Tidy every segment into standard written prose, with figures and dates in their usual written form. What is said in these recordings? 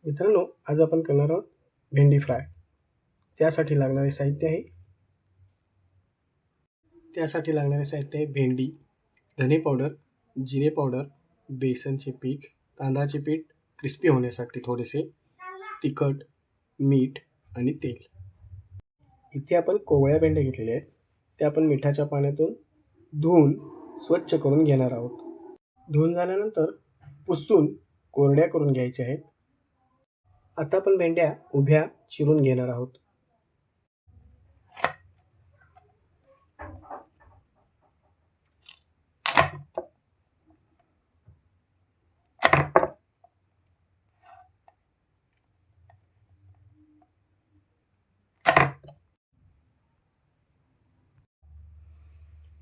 मित्रांनो, आज आपण करणार आहोत भेंडी फ्राय. त्यासाठी लागणारे साहित्य आहे भेंडी, धने पावडर, जिरे पावडर, बेसनचे पीठ, तांदळाचे पीठ क्रिस्पी होण्यासाठी थोडेसे, तिखट, मीठ आणि तेल. इथे आपण कोवळ्या भेंड्या घेतलेल्या आहेत. त्या आपण मिठाच्या पाण्यातून धुवून स्वच्छ करून घेणार आहोत. धुवून झाल्यानंतर पुसून कोरड्या करून घ्यायच्या आहेत. आता आपण भेंड्या उभ्या चिरून घेणार आहोत.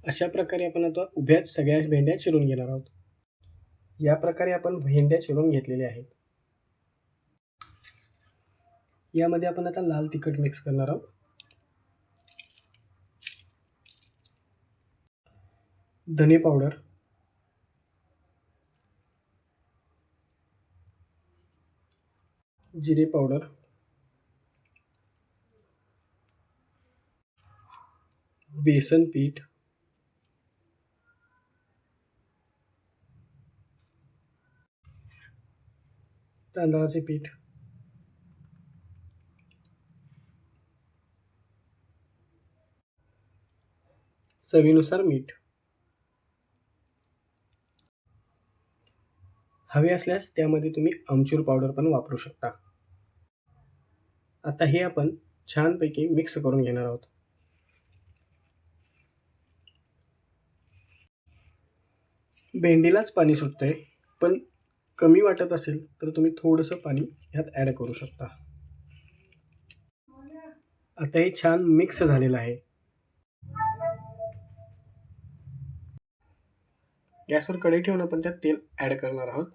अशा प्रकारे आपण आता उभ्या सगळ्या भेंड्या चिरून घेणार आहोत. या प्रकारे आपण भेंड्या चिरून घेतलेल्या आहेत. यामध्ये आपण आता लाल तिखट मिक्स करणार आहोत. धने पावडर, जिरे पावडर, बेसन पीठ, तांदळाचे पीठ, चवीनुसार मीठ. हवे असल्यास त्यामध्ये तुम्ही आमचूर पावडर पण वापरू शकता. आता हे आपण छानपैकी मिक्स करून घेणार आहोत. भेंडीलाच पाणी सुटतंय, पण कमी वाटत असेल तर तुम्ही थोडंसं पाणी ह्यात ॲड करू शकता. आता हे छान मिक्स झालेलं आहे. गॅसवर कढई ठेवून आपण त्यात तेल ॲड करणार आहोत.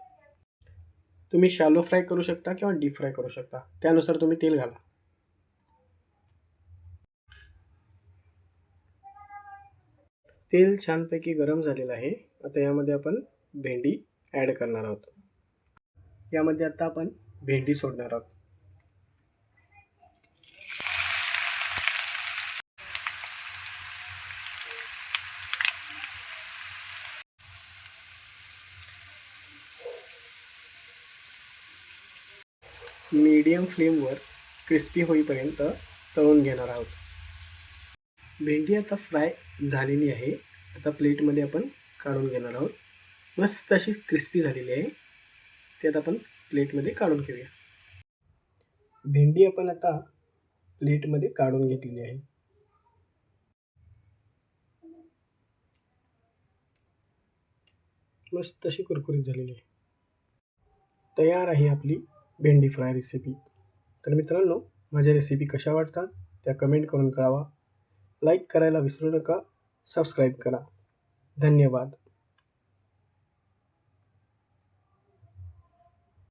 तुम्ही शॅलो फ्राय करू शकता किंवा डीप फ्राय करू शकता, त्यानुसार तुम्ही तेल घाला. तेल छानपैकी गरम झालेलं आहे. आता यामध्ये आपण भेंडी ॲड करणार आहोत. यामध्ये आता आपण भेंडी सोडणार आहोत. मीडियम फ्लेमवर क्रिस्पी होईपर्यंत तळून घेणार आहोत. भेंडी आता फ्राय झालेली आहे. आता प्लेटमध्ये आपण काढून घेणार आहोत. मस्त अशी क्रिस्पी झालेली आहे. त्यात आपण प्लेटमध्ये काढून घेऊया. भेंडी आपण आता प्लेटमध्ये काढून घेतलेली आहे. मस्त अशी कुरकुरीत झालेली आहे. तयार आहे आपली भेंडी फ्राय रेसिपी. तर मित्रांनो, माझ्या रेसिपी कशा वाटतात त्या कमेंट करून कळवा. लाईक करायला विसरू नका. सबस्क्राईब करा. धन्यवाद.